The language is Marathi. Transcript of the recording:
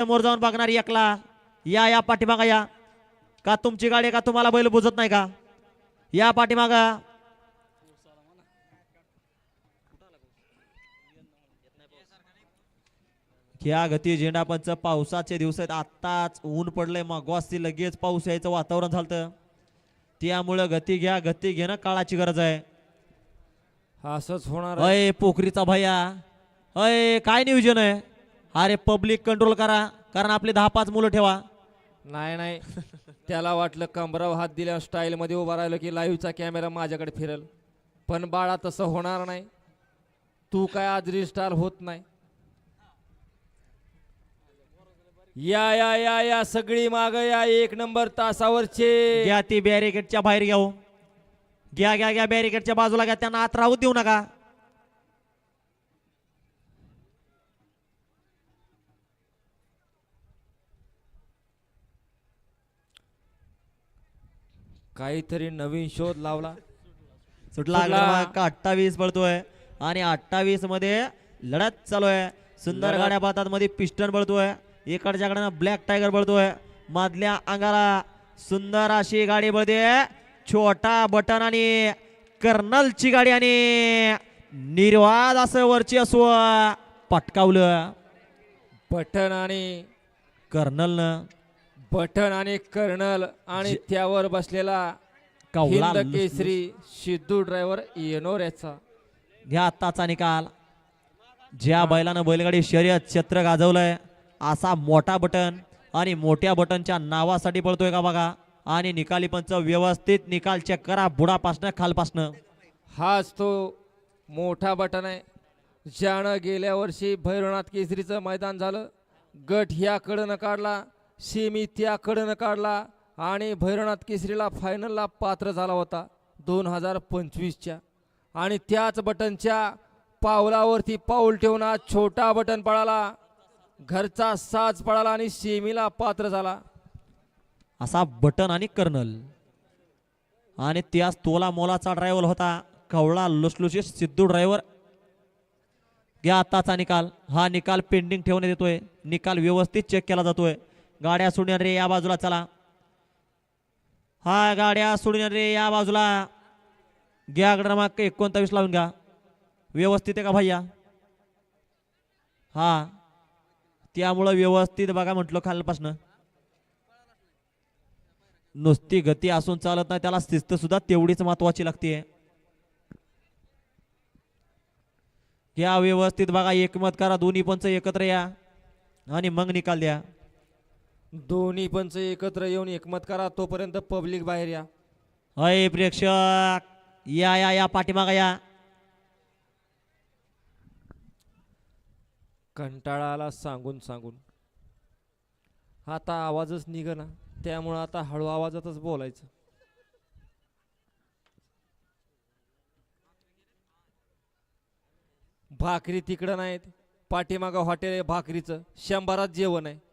समोर जाऊन बघणार एकला या या पाठीमागा या का तुमची गाडी का तुम्हाला बैल बुजत नाही का या पाठीमागा ह्या गती झेंडा पंच पावसाचे दिवस आहेत आत्ताच ऊन पडलंय मागवासी लगेच पाऊस यायचं वातावरण झालं त्यामुळे गती घ्या गती घेणं काळाची गरज आहे असंच होणार अय पोखरीचा भैया अय काय नियोजन आहे अरे पब्लिक कंट्रोल करा कारण आपले 10-5 मुलं ठेवा नाही नाही त्याला वाटलं कमराव हात दिल्या स्टाईल मध्ये उभा राहिलो की लाईव्हचा कॅमेरा माझ्याकडे फिरल पण बाळा तसं होणार नाही तू काय आज रिस्टार होत नाही या या या या सगळी माग या 1 नंबर तासावरचे घ्या ती बॅरिकेडच्या बाहेर घ्या हो. घ्या घ्या घ्या बॅरिकेडच्या बाजूला घ्या त्यांना आत राहू देऊ नका काहीतरी नवीन शोध लावला सुटला क्रमांक 28 पळतोय आणि 28 मध्ये लढत चालू आहे सुंदर गाड्या पाहतात मध्ये पिस्टन पळतोय इकडच्याकडे ब्लॅक टायगर पळतोय मधल्या अंगाला सुंदर अशी गाडी पळते छोटा बटन आणि कर्नलची गाडी आणि निर्वाद असं वरची असो पटकावलं बटन आणि कर्नलनं बटन आणि कर्नल आणि त्यावर बसलेला कावळा हिंद केसरी सिद्धू ड्रायव्हर येनोऱ्याचा घ्या आत्ताचा निकाल ज्या बैलानं बैलगाडी शर्यत छत्र गाजवलंय असा मोठा बटन आणि मोठ्या बटनच्या नावासाठी पळतोय का बघा आणि निकाली पंच व्यवस्थित निकाल चेक करा बुडापासनं खालपासनं हाच तो मोठा बटन आहे ज्यानं गेल्या वर्षी भैरवनाथ केसरीचं मैदान झालं गट ह्याकडनं काढला सेमी त्याकडनं काढला आणि भैरवनाथ केसरीला फायनलला पात्र झाला होता 2025च्या आणि त्याच बटनच्या पावलावरती पाऊल ठेवून आज छोटा बटन पळाला घरचा साज पळाला आणि सेमीला पात्र झाला असा बटन आणि कर्नल आणि त्याच तोला मोलाचा ड्रायव्हर होता कवळा लुसलुशीत सिद्धू ड्रायव्हर घ्या आत्ताचा निकाल हा निकाल पेंडिंग ठेवण्यात येतोय निकाल व्यवस्थित चेक केला जातोय गाड्या सोडणार रे या बाजूला चला हा गाड्या सोडणार रे या बाजूला घ्या क्रमांक 29 लावून घ्या व्यवस्थित आहे का भैया हा त्यामुळं व्यवस्थित बघा म्हटलं खालपासनं नुसती गती असून चालत नाही त्याला शिस्त सुद्धा तेवढीच महत्वाची लागते घ्या व्यवस्थित बघा एकमत करा दोन्ही पंच एकत्र या आणि मग निकाल द्या दोन्ही पंच एकत्र येऊन एकमत करा तोपर्यंत पब्लिक बाहेर या अय प्रेक्षक या या या पाठीमागा या कंटाळा आला सांगून सांगून आता आवाजच निघना त्यामुळं आता हळू आवाजातच बोलायचं भाकरी तिकडं नाहीत पाठीमागं हॉटेल आहे भाकरीचं 100त जेवण आहे